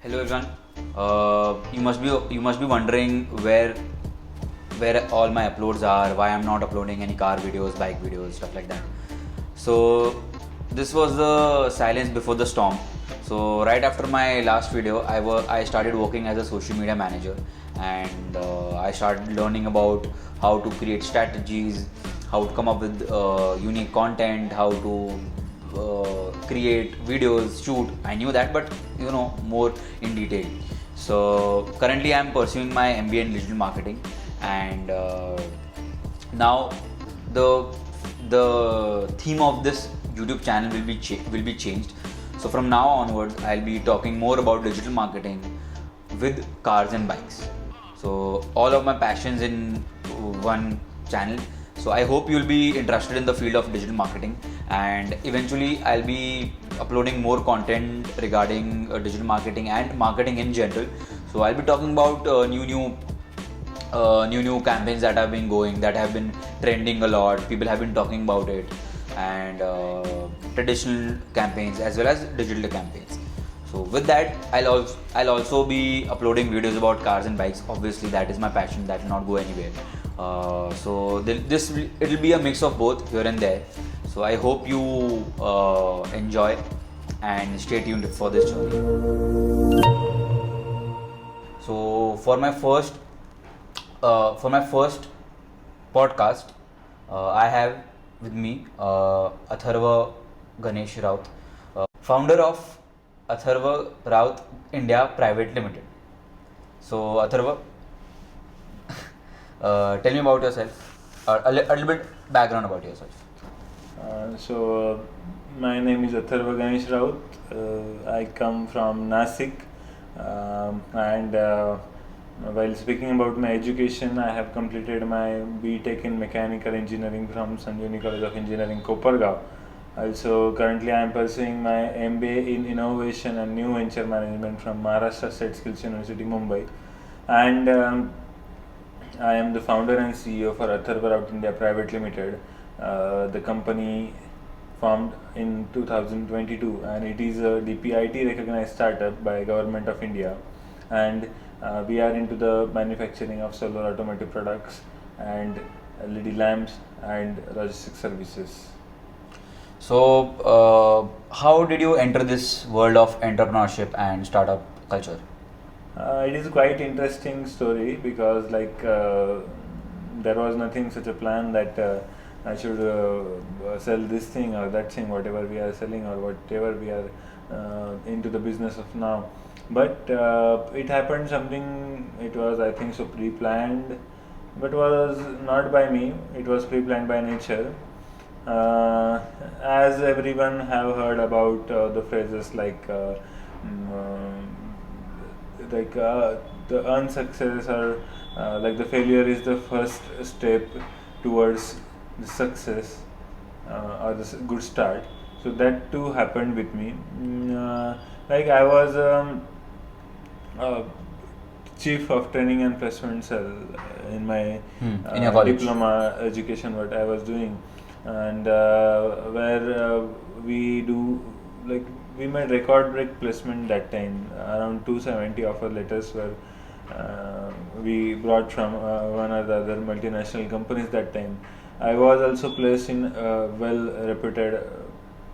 Hello everyone. You must be wondering where all my uploads are, why I'm not uploading any car videos, bike videos, stuff like that. So this was the silence before the storm. So right after my last video, I started working as a social media manager, and I started learning about how to create strategies, how to come up with unique content, how to create videos, shoot. I knew that, but more in detail. So currently I'm pursuing my MBA in digital marketing, and now the the theme of this YouTube channel will be changed. So from now onwards, I'll be talking more about digital marketing with cars and bikes. So all of my passions in one channel. So I hope you'll be interested in the field of digital marketing, and eventually I'll be uploading more content regarding digital marketing and marketing in general. So I'll be talking about new campaigns that have been going, that have been trending a lot. People have been talking about it, and traditional campaigns as well as digital campaigns. So with that, I'll also be uploading videos about cars and bikes. Obviously, that is my passion. That will not go anywhere. It'll be a mix of both here and there. So I hope you enjoy and stay tuned for this journey. So for my first podcast, I have with me Atharva Ganesh Raut, founder of Atharva Raut India Private Limited. So Atharva, tell me about yourself, a little bit background about yourself. My name is Atharva Ganesh Raut. I come from Nasik, and while speaking about my education, I have completed my B.Tech in Mechanical Engineering from Sanjivani College of Engineering, Kopargaon. Also, currently I am pursuing my MBA in Innovation and New Venture Management from Maharashtra State Skills University, Mumbai. And I am the founder and CEO for Atharva Raut India Private Limited. The company formed in 2022, and it is a DPIT recognized startup by Government of India, and we are into the manufacturing of solar automotive products and LED lamps and logistics services. So how did you enter this world of entrepreneurship and startup culture? It is quite interesting story because there was nothing such a plan that I should sell this thing or that thing, whatever we are selling or whatever we are into the business of now. But it happened something, it was I think so pre-planned, but was not by me, it was pre-planned by nature. As everyone have heard about the phrases the unsuccess or the failure is the first step towards the success or the good start. So that too happened with me. I was chief of training and placement cell in my In your college? diploma education what I was doing, and where we do we made record break placement that time. Around 270 offer letters were we brought from one or the other multinational companies that time. I was also placed in a well reputed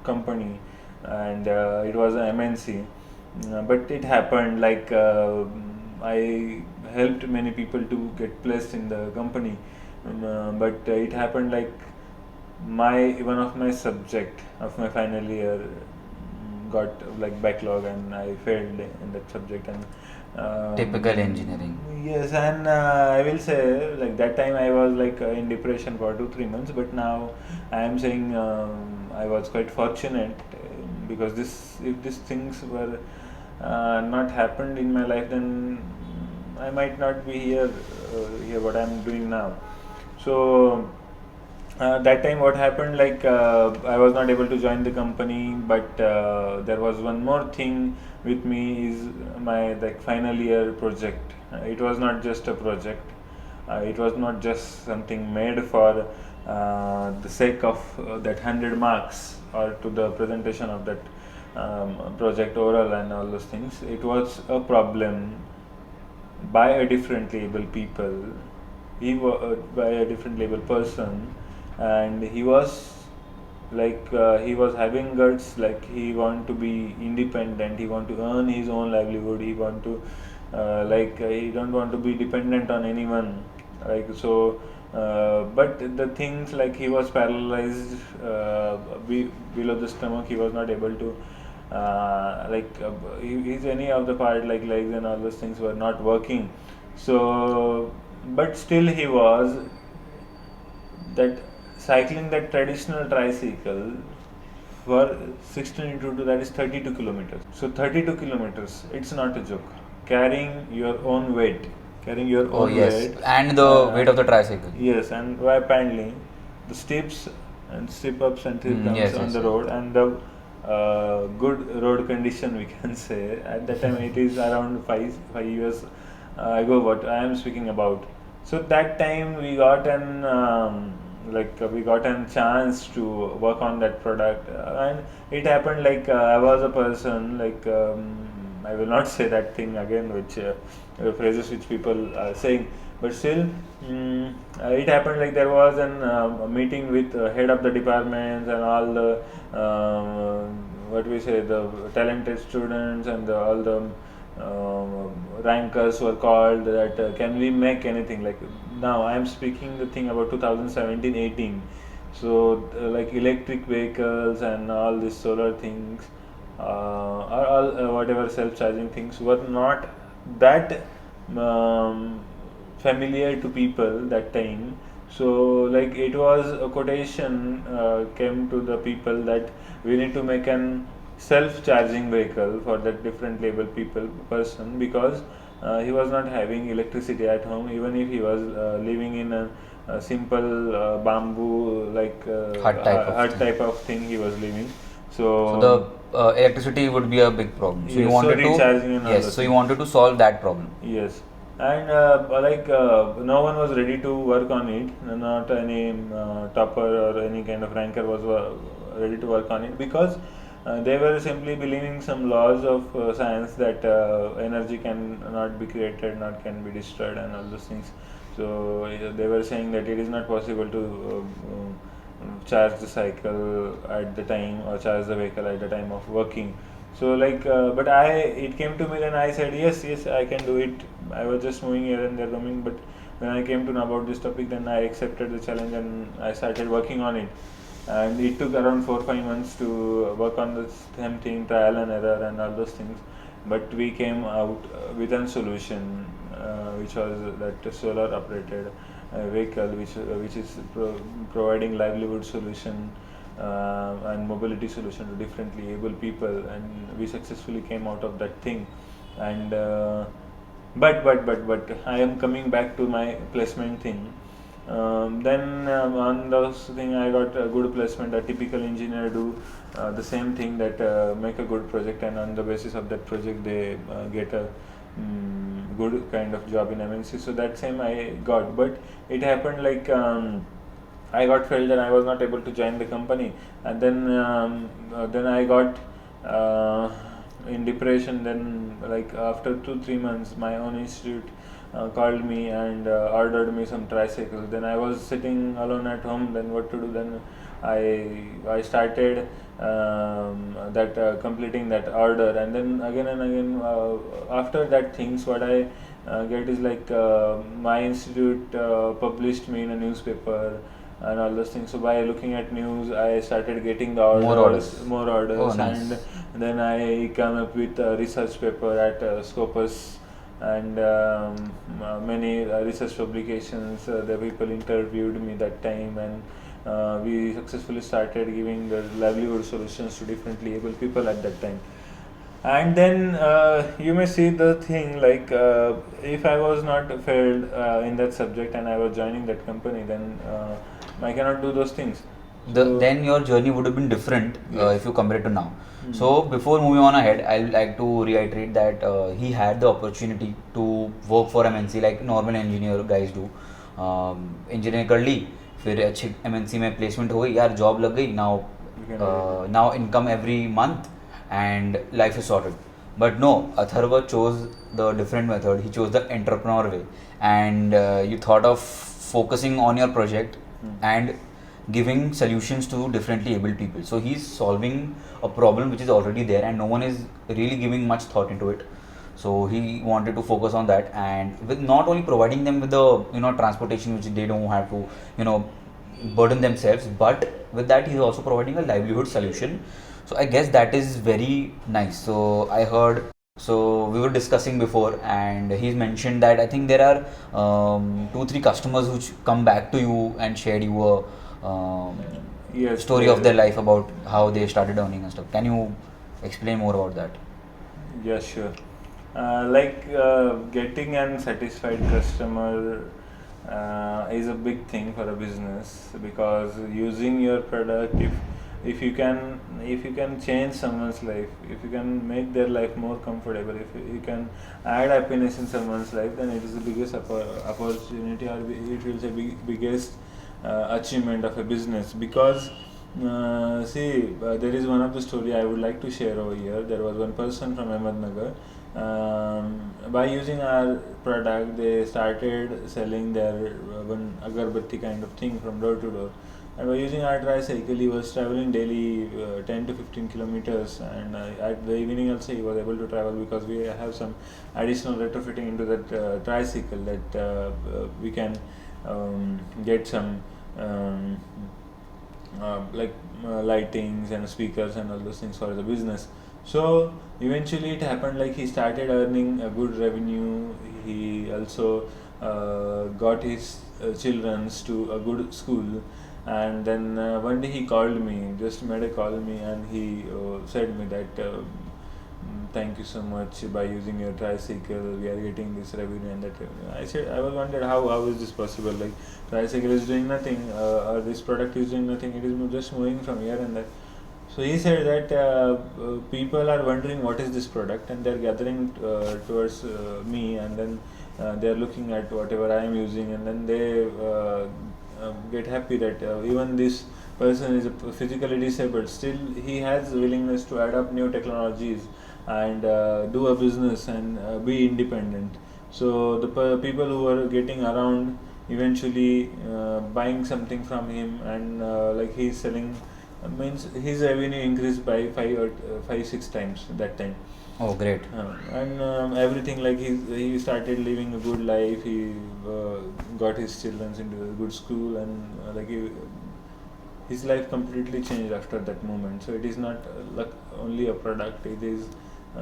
company, and it was an MNC. But it happened I helped many people to get placed in the company, but it happened one of my subject of my final year got backlog, and I failed in that subject. And Typical engineering. yes, and I will say that time I was in depression for 2-3 months, but now I am saying I was quite fortunate because if these things were not happened in my life, then I might not be here what I am doing now. So that time what happened, I was not able to join the company, but there was one more thing with me, is my final year project. It was not just a project, it was not just something made for the sake of that 100 marks or to the presentation of that project oral and all those things. It was a problem by a different label people. He was by a different label person, and he was he was having guts, like he want to be independent, he want to earn his own livelihood, he want to he don't want to be dependent on anyone, but the things, like he was paralyzed below the stomach, he was not able to his any of the part, like legs and all those things were not working. So but still he was that cycling that traditional tricycle for 16 into 2, that is 32 kilometers. So 32 kilometers, it's not a joke. Carrying your own weight, Oh yes, weight, and the weight of the tricycle. yes, and by paddling the steps and step ups and step downs Yes, on yes, the yes. road, and the good road condition, we can say. At that time, it is around 5 years ago what I am speaking about. So that time we got we got a chance to work on that product, and it happened I was a person, I will not say that thing again, which phrases which people are saying, but still, it happened like there was a meeting with head of the departments and all the what we say, the talented students and all the rankers were called, that can we make anything. Like now I am speaking the thing about 2017-18. So electric vehicles and all these solar things, or all whatever self-charging things were not that familiar to people that time. So it was a quotation came to the people that we need to make an self-charging vehicle for that different label person, because he was not having electricity at home, even if he was living in a simple bamboo hut type of thing he was living. So the electricity would be a big problem. So you Yes, so wanted recharging to and all yes. those So you things. wanted to solve that problem. Yes, and no one was ready to work on it. Not any topper or any kind of ranker was ready to work on it, because they were simply believing some laws of science, that energy can not be created, not can be destroyed, and all those things. So they were saying that it is not possible to charge the cycle at the time, or charge the vehicle at the time of working. So but it came to me, then I said yes, yes, I can do it. I was just moving here and there, roaming, but when I came to know about this topic, then I accepted the challenge and I started working on it. And it took around 4-5 months to work on the same thing, trial and error and all those things. But we came out with a solution, which was that solar operated vehicle, which is providing livelihood solution and mobility solution to differently able people, and we successfully came out of that thing. And but I am coming back to my placement thing. Then on those thing, I got a good placement. A typical engineer do the same thing, that make a good project, and on the basis of that project they get a good kind of job in MNC. So that same I got, but it happened I got failed and I was not able to join the company, and then I got in depression. Then after 2-3 months, my own institute called me and ordered me some tricycles. Then I was sitting alone at home. Then what to do? Then I started that completing that order, and then again and again after that things what I get is my institute published me in a newspaper and all those things. So by looking at news, I started getting the more orders, Oh, nice. and then I come up with a research paper at Scopus, and many research publications. The people interviewed me that time, and we successfully started giving the livelihood solutions to differently able people at that time. And then you may see the thing if I was not failed in that subject and I was joining that company, then I cannot do those things. Then your journey would have been different Yes. if you compare it to now. So before moving on ahead, I would like to reiterate that he had the opportunity to work for MNC like normal engineer guys do. Engineer कर ली, फिर अच्छी MNC में placement हो गई, यार job लग गई, You can now income every month, and life is sorted. But no, Atharva chose the different method. He chose the entrepreneur way, and you thought of focusing on your project and giving solutions to differently able people. So he's solving a problem which is already there, and no one is really giving much thought into it. So he wanted to focus on that, and with not only providing them with the transportation which they don't have to burden themselves, but with that he's also providing a livelihood solution. So I guess that is very nice. So I heard, so we were discussing before, and he's mentioned that I think there are 2-3 customers which come back to you and shared you a Yes, story of their life about how they started earning and stuff. Can you explain more about that? Yeah, sure. Getting an satisfied customer is a big thing for a business, because using your product, if you can change someone's life, if you can make their life more comfortable, if you can add happiness in someone's life, then it is the biggest opportunity, or it will say biggest achievement of a business. Because there is one of the story I would like to share over here. There was one person from Ahmednagar. By using our product, they started selling their one agarbatti kind of thing from door to door. And by using our tricycle, he was traveling daily 10 to 15 kilometers. And at the evening also, he was able to travel, because we have some additional retrofitting into that tricycle, that we can get some lightings and speakers and all those things for the business. So eventually it happened, like he started earning a good revenue. He also got his childrens to a good school. And then one day he called me, just made a call me, and he said me that thank you so much, by using your tricycle we are getting this revenue and that revenue. I was wondered, how is this possible? Like, tricycle is doing nothing, or this product is doing nothing, it is just moving from here and there. So he said that people are wondering what is this product, and they're gathering towards me, and then they're looking at whatever I am using, and then they get happy that even this person is physically disabled, still he has willingness to adopt new technologies and do a business and be independent. So the people who are getting around eventually buying something from him, and like he's selling, means his revenue increased by 5 6 times that time. Oh, great. And everything, like he started living a good life. He got his children into a good school, and his life completely changed after that moment. So it is not only a product; it is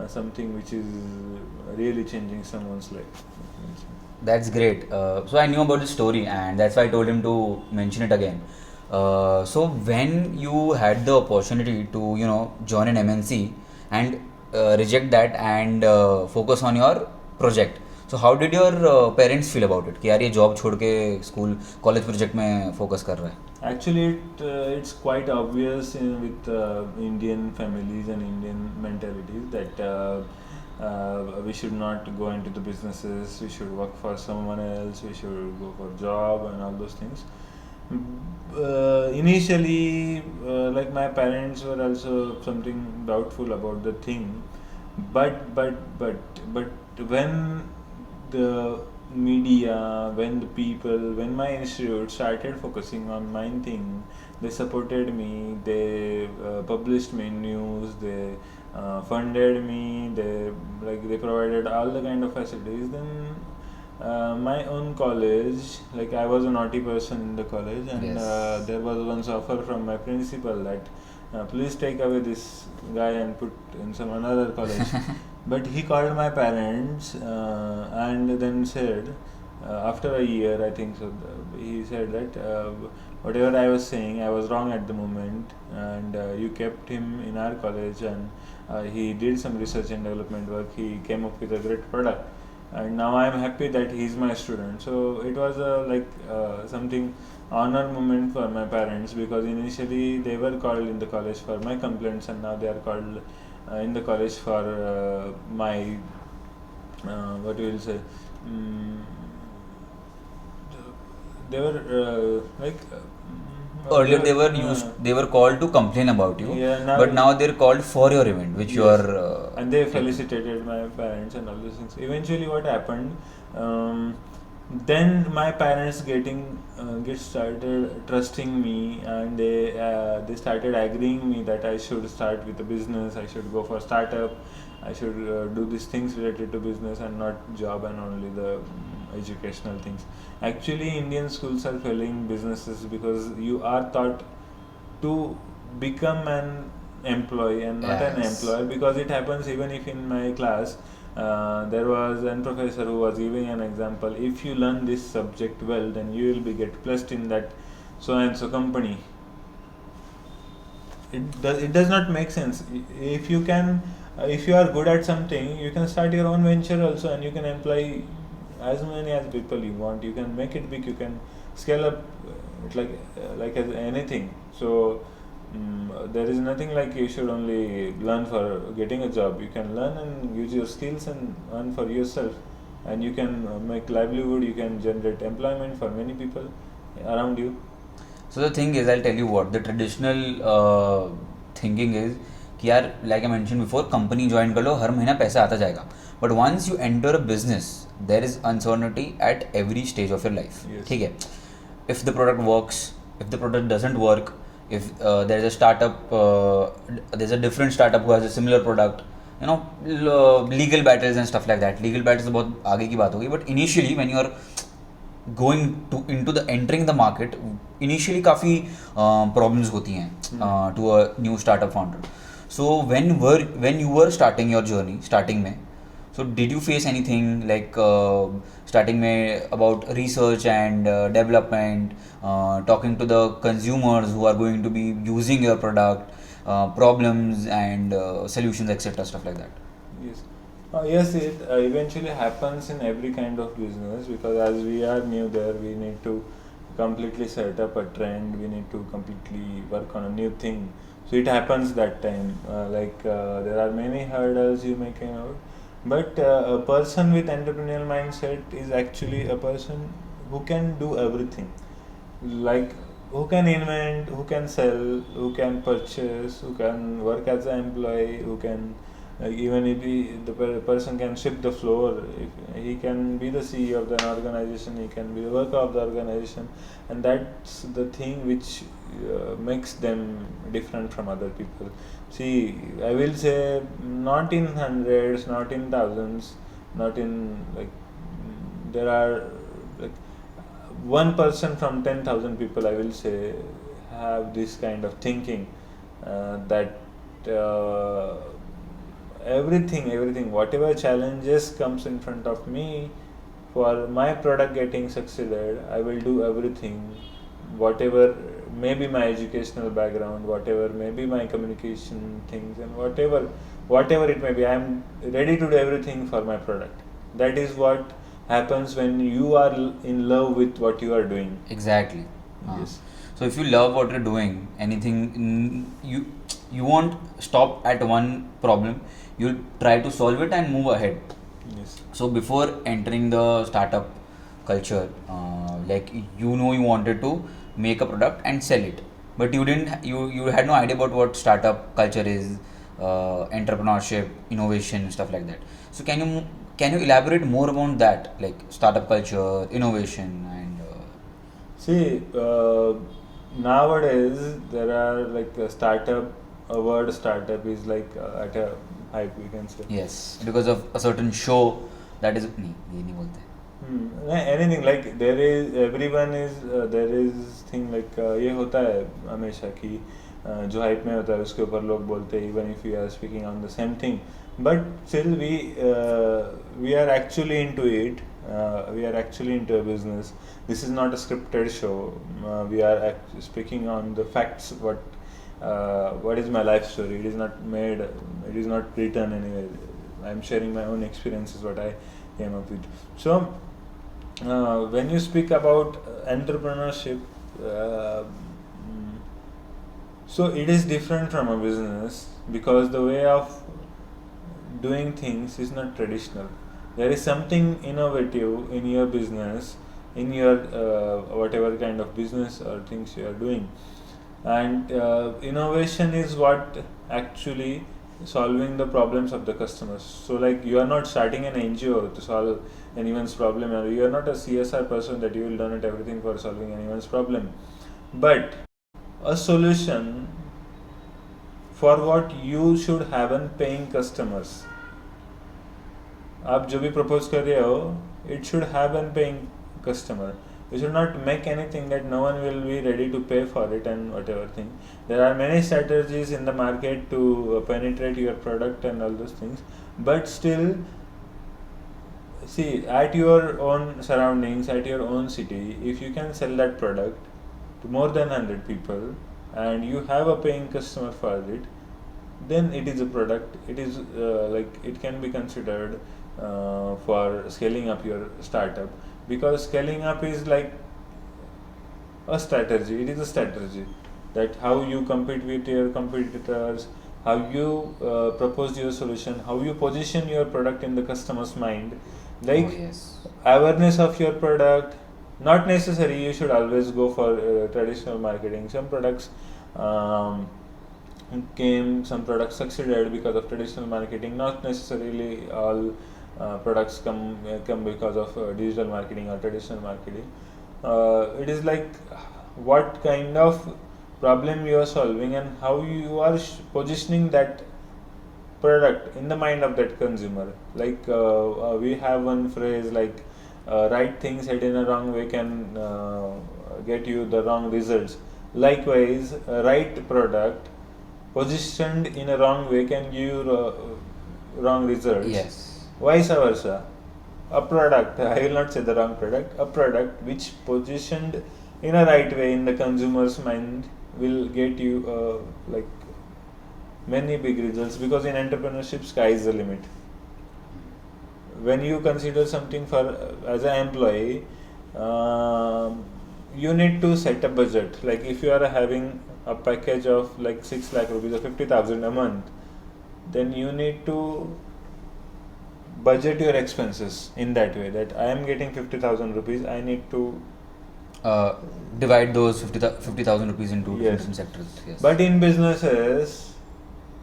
something which is really changing someone's life. That's great. So I knew about the story, and that's why I told him to mention it again. So when you had the opportunity to join an MNC and reject that and focus on your project, so how did your parents feel about it कि यार ये job छोड़ के school college project में focus कर रहा है? Actually, it's quite obvious with Indian families and Indian mentalities that we should not go into the businesses. We should work for someone else. We should go for job and all those things. Initially, like my parents were also something doubtful about the thing, but when the media, when the people, when my institute started focusing on my thing, they supported me. They published me in news. They funded me. They provided all the kind of facilities. Then my own college, like I was a naughty person in the college, and Yes. there was once offer from my principal that please take away this guy and put in some another college. But he called my parents and then said, after a year, I think so, he said that whatever I was saying, I was wrong at the moment, and you kept him in our college, and he did some research and development work. He came up with a great product, and now I am happy that he is my student. So it was something honor moment for my parents, because initially they were called in the college for my complaints, and now they are called in the college for my what we will say. They were earlier they were called to complain about you, Yeah, but now they're called for your event, which you yes. are. And they felicitated my parents and all those things. Eventually, what happened? Then my parents get started trusting me, and they started agreeing me that I should start with a business. I should go for startup. I should do these things related to business and not job and only the educational things. Actually, Indian schools are failing businesses because you are taught to become an employee and not an Yes. employer, because it happens even if in my class there was an professor who was giving an example: if you learn this subject well, then you will be get placed in that so and so company. It does not make sense. If you can if you are good at something, you can start your own venture also, and you can employ as many as people you want. You can make it big, you can scale up it like as anything. So there is nothing like you should only learn for getting a job. You can learn and use your skills and earn for yourself, and you can make livelihood. You can generate employment for many people around you. So the thing is, I'll tell you what the traditional thinking is कि यार, like I mentioned before, company join कर लो, हर महीना पैसा आता जाएगा. But once you enter a business, there is uncertainty at every stage of your life. Yes. ठीक है. If the product works, if the product doesn't work, if there is a startup, there's a different startup who has a similar product, you know, legal battles and stuff like that. Legal battles बहुत आगे की बात होगी. But initially when you are going to into the entering the market, initially काफ़ी problems होती हैं to a new startup founder. So when you were starting your journey, starting में, so did you face anything like starting में about research and development, talking to the consumers who are going to be using your product, problems and solutions, etc., stuff like that? Yes. Yes, it eventually happens in every kind of business, because as we are new there, we need to completely set up a trend, we need to completely work on a new thing. So it happens that time. There are many hurdles you may come out, but a person with entrepreneurial mindset is actually a person who can do everything. Like, who can invent, who can sell, who can purchase, who can work as an employee, who can even if the person can sweep the floor, if he can be the CEO of the organization, he can be the worker of the organization, and that's the thing which makes them different from other people. See, I will say not in hundreds, not in thousands, not in there are like 1% from 10,000 people, I will say, have this kind of thinking that everything, whatever challenges comes in front of me, for my product getting succeeded, I will do everything, whatever may be my educational background, whatever may be my communication things, and whatever it may be, I am ready to do everything for my product. That is what happens when you are in love with what you are doing. Exactly. Yes. So if you love what you're doing, anything, you won't stop at one problem. You'll try to solve it and move ahead. Yes. So before entering the startup culture, you wanted to make a product and sell it, but you didn't. You had no idea about what startup culture is, entrepreneurship, innovation, stuff like that. So can you elaborate more about that, like startup culture, innovation, and See, nowadays there are like a word startup is like at a hype, we can say. yes, because of a certain show that is नहीं ये नहीं बोलते. Anything like everyone is there is thing like ये होता है हमेशा कि जो hype में होता है उसके ऊपर लोग बोलते हैं, even if we are speaking on the same thing, but still we are actually into it. We are actually into a business. This is not a scripted show. We are speaking on the facts. What is my life story? It is not made. It is not written anywhere. I am sharing my own experiences. What I came up with. So when you speak about entrepreneurship, so it is different from a business, because the way of doing things is not traditional. There is something innovative in your business, in your whatever kind of business or things you are doing. And innovation is what actually solving the problems of the customers. So like you are not starting an NGO to solve anyone's problem, or you are not a CSR person that you will donate everything for solving anyone's problem, but a solution for what you should have an paying customers. आप जो भी propose कर रहे हो, it should have an paying customer. You should not make anything that no one will be ready to pay for it and whatever thing. There are many strategies in the market to penetrate your product and all those things, but still, see, at your own surroundings, at your own city, if you can sell that product to more than 100 people and you have a paying customer for it, then it is a product. It is like it can be considered for scaling up your startup, because scaling up is like a strategy. It is a strategy that how you compete with your competitors, how you propose your solution, how you position your product in the customer's mind, like Oh, yes. awareness of your product. Not necessary you should always go for traditional marketing. Some products some products succeeded because of traditional marketing. Not necessarily all products come because of digital marketing or traditional marketing. It is like what kind of problem you are solving and how you are positioning that product in the mind of that consumer. Like we have one phrase like right thing said in a wrong way can get you the wrong results. Likewise, right product positioned in a wrong way can give you wrong results. Yes. Vice versa. A product, I will not say the wrong product, a product which positioned in a right way in the consumer's mind will get you like many big results, because in entrepreneurship sky is the limit. When you consider something for as an employee, you need to set a budget. Like if you are having a package of like 6 lakh rupees or 50,000 a month, then you need to budget your expenses in that way, that I am getting 50,000 rupees, I need to Divide those 50,000 rupees into Yes. different sectors. Yes. But in businesses,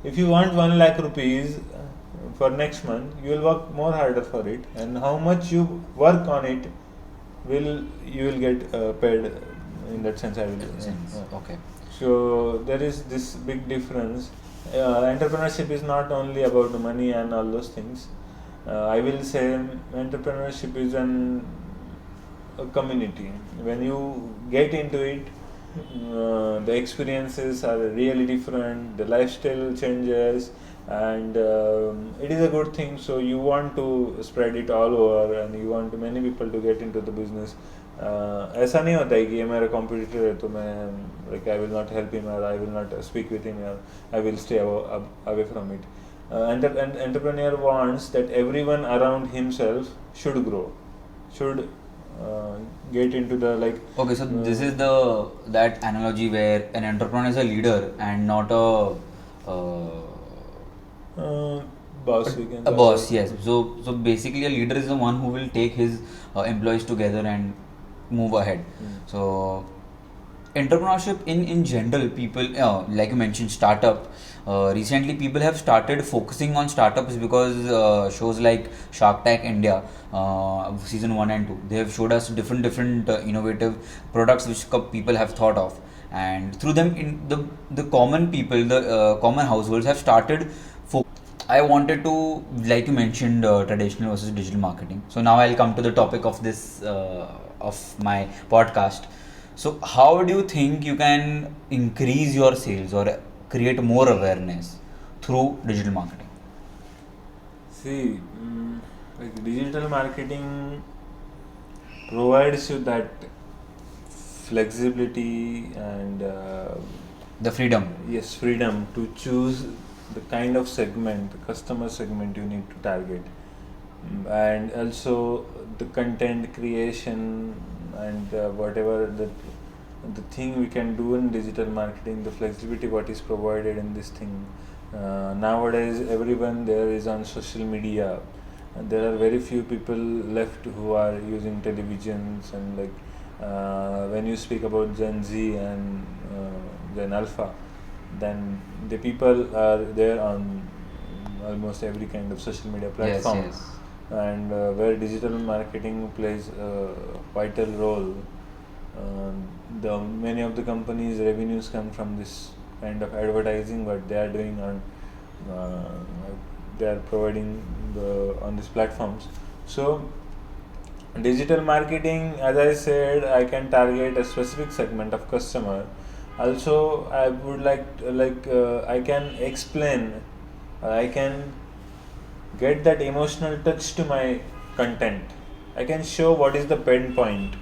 if you want 1 lakh rupees for next month, you will work more harder for it, and how much you work on it you will get paid in that sense. I will. Sense. Okay. So there is this big difference. Entrepreneurship is not only about the money and all those things. I will say entrepreneurship is a community. When you get into it, the experiences are really different, the lifestyle changes, and it is a good thing. So you want to spread it all over, and you want many people to get into the business. ऐसा नहीं होता है कि ये मेरा competitor है तो मैं like I will not help him, or I will not speak with him, or I will stay away from it. An entrepreneur wants that everyone around himself should grow, should get into the like. Okay, so this is that analogy where an entrepreneur is a leader and not Boss. We can a call boss. it. Yes. So basically, a leader is the one who will take his employees together and move ahead. So entrepreneurship in general, people like you mentioned startup. Recently people have started focusing on startups because shows like Shark Tank India, season 1 and 2, they have showed us different innovative products which people have thought of, and through them in the common people, the common households have started. I wanted to, like you mentioned, traditional versus digital marketing. So now I'll come to the topic of this of my podcast. So how do you think you can increase your sales or create more awareness through digital marketing? See, like digital marketing provides you that flexibility and The freedom. yes, freedom to choose the kind of segment, the customer segment you need to target. And also the content creation and whatever the thing we can do in digital marketing, the flexibility what is provided in this thing. Nowadays everyone there is on social media, and there are very few people left who are using televisions. And like when you speak about Gen Z and then alpha, then the people are there on almost every kind of social media platform. Yes. And where digital marketing plays a vital role. The many of the companies' revenues come from this kind of advertising what they are doing on they are providing on these platforms. So digital marketing, as I said, I can target a specific segment of customer. Also, I would I can explain, I can get that emotional touch to my content. I can show what is the pain point,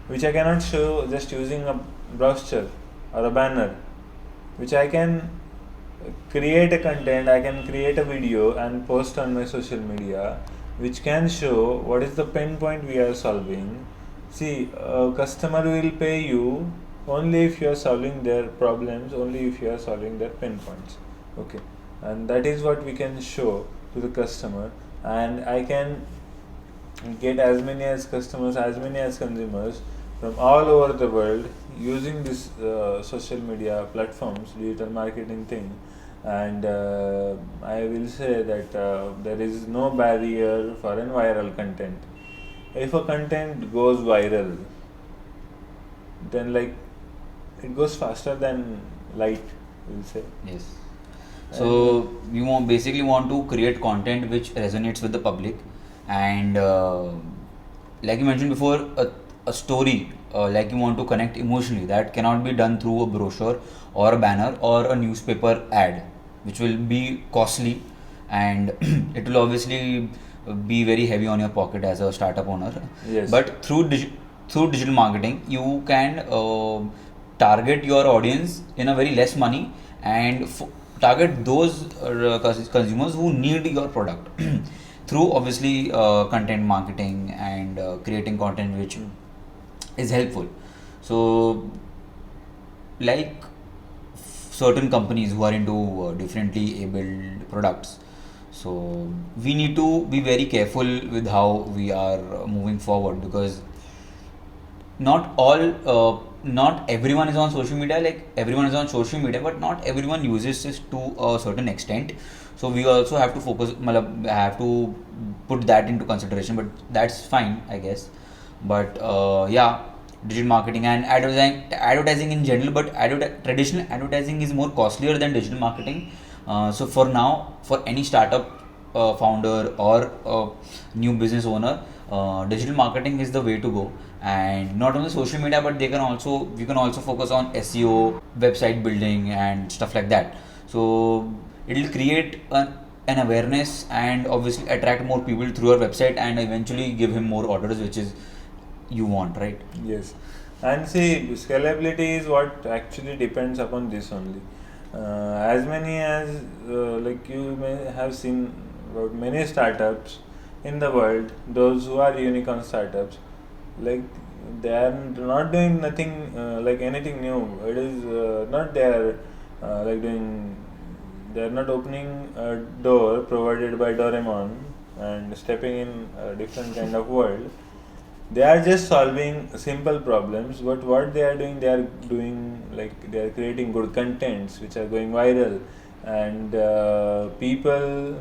which I cannot show just using a brochure or a banner, which I can create a content, I can create a video and post on my social media, which can show what is the pain point we are solving. See, a customer will pay you only if you are solving their problems, only if you are solving their pain points. Okay, and that is what we can show to the customer, and I can get as many as customers, as many as consumers from all over the world using this social media platforms, digital marketing thing. And I will say that there is no barrier for an viral content. If a content goes viral, then like it goes faster than light, we'll say. Yes. So you basically want to create content which resonates with the public, and like you mentioned before, a story, like you want to connect emotionally, that cannot be done through a brochure or a banner or a newspaper ad, which will be costly, and it will obviously be very heavy on your pocket as a startup owner. Yes. But through digital marketing, you can target your audience in a very less money, and target those consumers who need your product through obviously content marketing and creating content which is helpful. So like certain companies who are into differently abled products, so we need to be very careful with how we are moving forward, because not everyone is on social media. Like, everyone is on social media, but not everyone uses this to a certain extent. So we also have to focus, have to put that into consideration. But that's fine, I guess. But yeah, digital marketing and advertising in general, but traditional advertising is more costlier than digital marketing. So for now, for any startup founder or new business owner, digital marketing is the way to go. And not only social media, but you can also focus on SEO, website building and stuff like that. So it will create an awareness and obviously attract more people through your website, and eventually give him more orders, which is you want, right? Yes, and see, scalability is what actually depends upon this only. As many as like you may have seen about many startups in the world, those who are unicorn startups, like they are not doing nothing like anything new. It is not they are like doing. They are not opening a door provided by Doraemon and stepping in a different kind of world. They are just solving simple problems, but what they are doing like they are creating good contents which are going viral, and people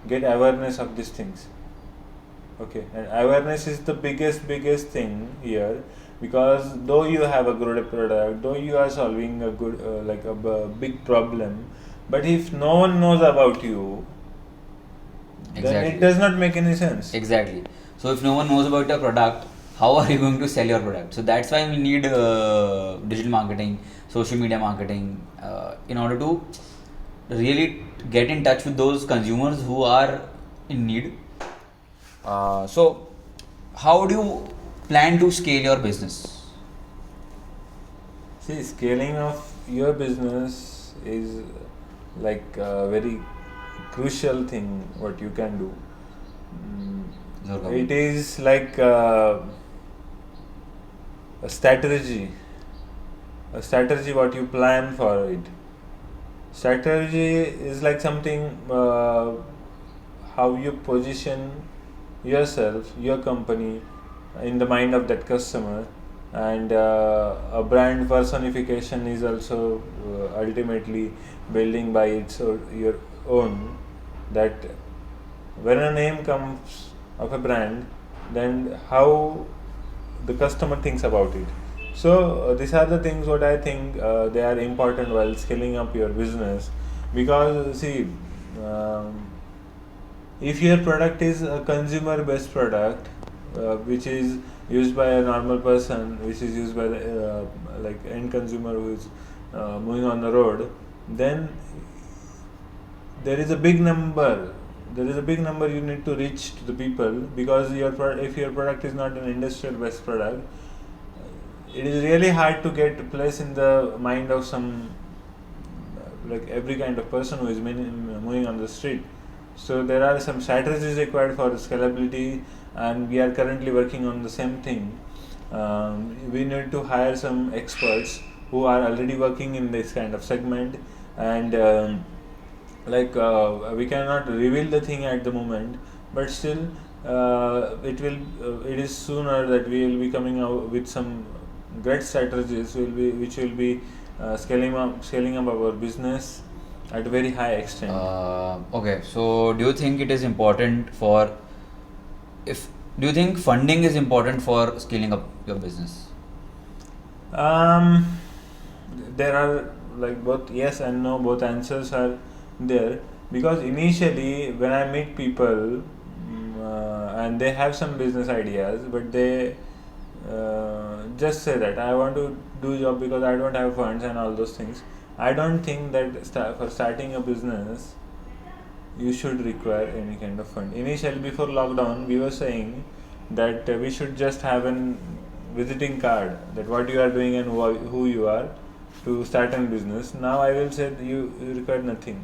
get awareness of these things. Okay, and awareness is the biggest thing here, because though you have a good product, though you are solving a good big problem, but if no one knows about you, then it does not make any sense. Exactly. So if no one knows about your product, how are you going to sell your product? So that's why we need digital marketing, social media marketing, in order to really get in touch with those consumers who are in need. So how do you plan to scale your business? See, scaling of your business is like a very crucial thing what you can do. It is like a strategy what you plan for it. Strategy is like something how you position yourself, your company in the mind of that customer, and a brand personification is also ultimately building by its your own. That when a name comes of a brand, then how the customer thinks about it. So these are the things what I think they are important while scaling up your business, because see, um, if your product is a consumer based product, which is used by a normal person, which is used by the like end consumer who is moving on the road, then there is a big number you need to reach to the people, because if your product is not an industrial based product, it is really hard to get place in the mind of some like every kind of person who is moving on the street. So there are some strategies required for scalability, and we are currently working on the same thing. We need to hire some experts who are already working in this kind of segment, and we cannot reveal the thing at the moment, but still it is sooner that we will be coming out with some great strategies which will be scaling up our business at a very high extent. Okay, so do you think it is important for if do you think funding is important for scaling up your business? Um, there are like both yes and no, both answers are there, because initially when I meet people and they have some business ideas, but they just say that I want to do job because I don't have funds and all those things. I don't think that for starting a business you should require any kind of fund. Initially, before lockdown, we were saying that we should just have an visiting card, that what you are doing and who you are, to start a business. Now I will say that you require nothing.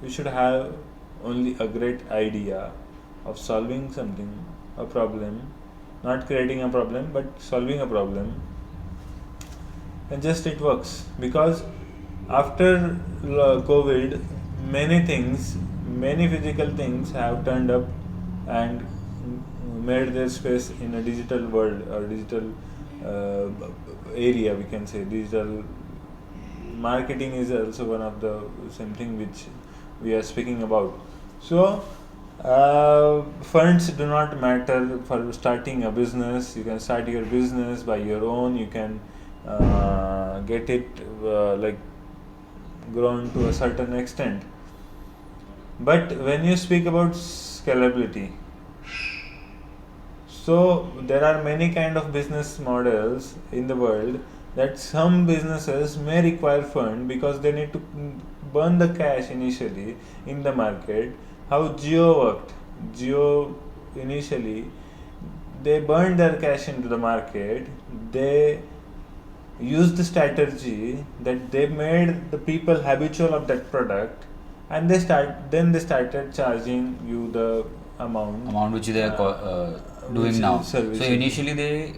You should have only a great idea of solving something, a problem, not creating a problem, but solving a problem, and just it works. Because after COVID, many physical things have turned up and made their space in a digital world or digital area. We can say digital marketing is also one of the same thing which we are speaking about. So funds do not matter for starting a business. You can start your business by your own. You can get it like grown to a certain extent. But when you speak about scalability, so there are many kind of business models in the world, that some businesses may require fund because they need to burn the cash initially in the market. How Geo worked? Geo initially they burned their cash into the market. They used the strategy that they made the people habitual of that product, and they started charging you the amount Which they are doing now. So initially they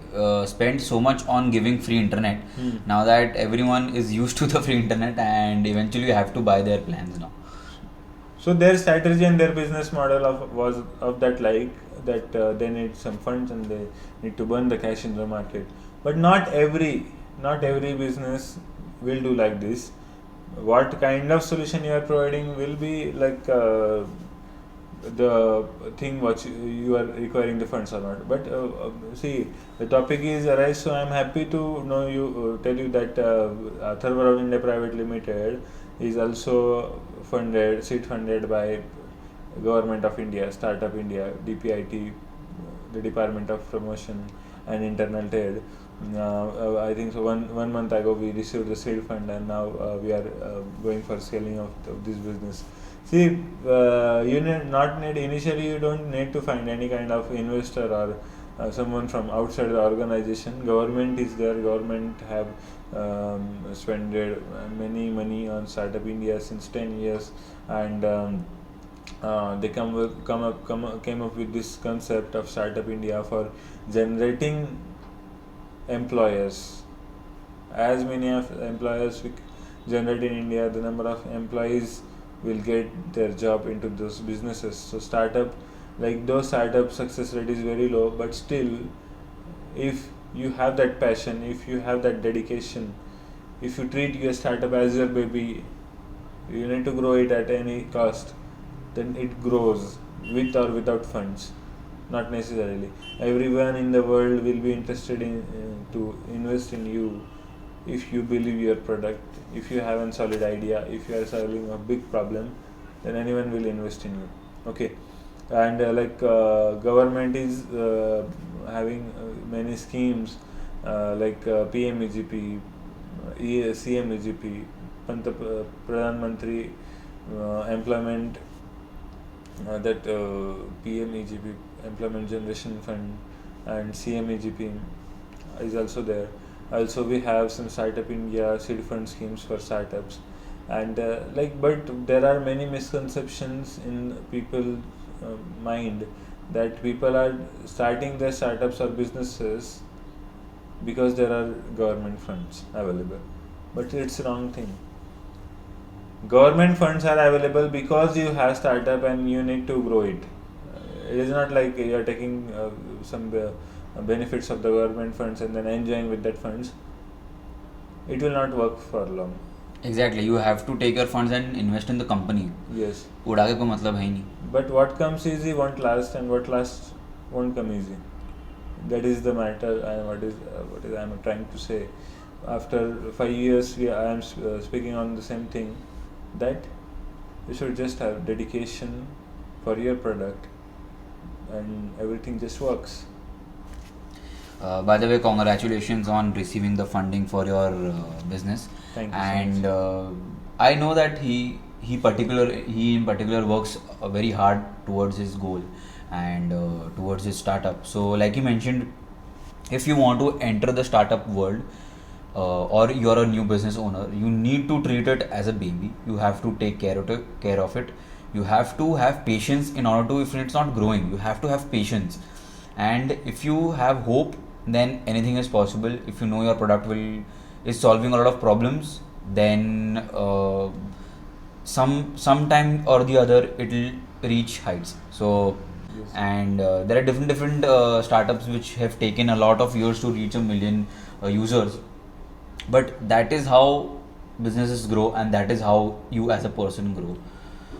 spent so much on giving free internet. Now that everyone is used to the free internet, and eventually you have to buy their plans now. So their strategy and their business model was of that, like that they need some funds and they need to burn the cash in the market. But not every business will do like this. What kind of solution you are providing will be like the thing what you are requiring the funds or not. But see, the topic is arise, so I am happy to know you tell you that Arvan India Private Limited is also seed funded by Government of India, Startup India, DPIT, the Department of Promotion and Internal Trade. I think so. One month ago we received the seed fund, and now we are going for scaling of this business. See, you need initially you don't need to find any kind of investor or someone from outside the organization. Government is there. Government have spent many money on Startup India since 10 years, and they came up with this concept of Startup India for generating employers. As many of employers we generate in India, the number of employees will get their job into those businesses. So those startup success rate is very low, but still, if you have that passion, if you have that dedication, if you treat your startup as your baby, you need to grow it at any cost, then it grows with or without funds. Not necessarily. Everyone in the world will be interested in to invest in you if you believe your product, if you have a solid idea, if you are solving a big problem, then anyone will invest in you. Okay, and government is having many schemes PMEGP, CMEGP, Pradhan Mantri Employment, that PMEGP, Employment Generation Fund, and CMEGP is also there. Also, we have some Startup India seed fund schemes for startups, and but there are many misconceptions in people mind that people are starting their startups or businesses because there are government funds available, but it's wrong thing. Government funds are available because you have startup and you need to grow it. It is not like you are taking some benefits of the government funds and then enjoying with that funds. It will not work for long. Exactly, you have to take your funds and invest in the company. Yes. उड़ा के कोई मतलब है ही नहीं. But what comes easy won't last, and what lasts won't come easy. That is the matter, and what is I am trying to say. After 5 years, I am speaking on the same thing, that you should just have dedication for your product, and everything just works. By the way, congratulations on receiving the funding for your business. Thank you so And much. I know that he in particular works very hard towards his goal and towards his startup. So, like you mentioned, if you want to enter the startup world or you're a new business owner, you need to treat it as a baby. You have to take care of it. You have to have patience in order to, if it's not growing, you have to have patience. And if you have hope, then anything is possible. If you know your product is solving a lot of problems, then sometime or the other it will reach heights. So Yes. and there are different startups which have taken a lot of years to reach 1 million users, but that is how businesses grow, and that is how you as a person grow.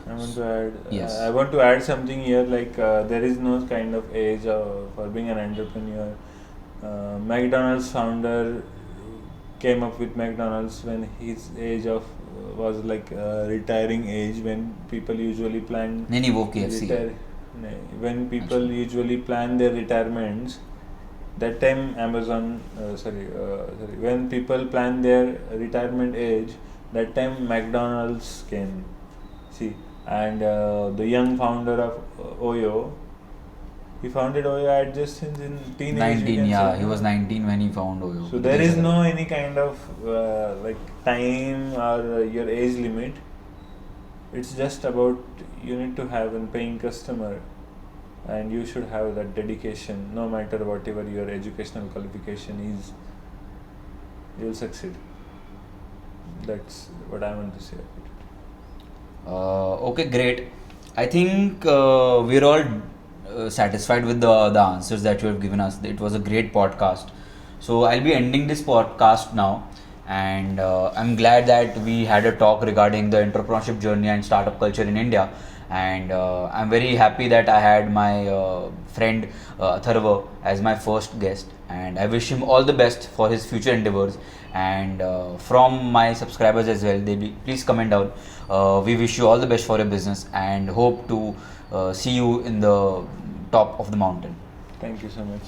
I want to add. Yes. I want to add something here. There is no kind of age for being an entrepreneur. McDonald's founder came up with McDonald's when his age of was retiring age, when people usually plan. नहीं वो KFC है. When people usually plan their retirements, that time Amazon. When people plan their retirement age, that time McDonald's came. See, and the young founder of Oyo, he founded Oyo at just in teenage. 19, yeah, he was 19 when he found Oyo. So there is no any kind of time or your age limit. It's just about you need to have a paying customer, and you should have that dedication. No matter whatever your educational qualification is, you'll succeed. That's what I want to say. Okay, great. I think we're all satisfied with the answers that you have given us. It was a great podcast. So I'll be ending this podcast now, and I'm glad that we had a talk regarding the entrepreneurship journey and startup culture in India. And I'm very happy that I had my friend Atharva as my first guest, and I wish him all the best for his future endeavors. And from my subscribers as well, please comment down. We wish you all the best for your business and hope to see you in the top of the mountain. Thank you so much.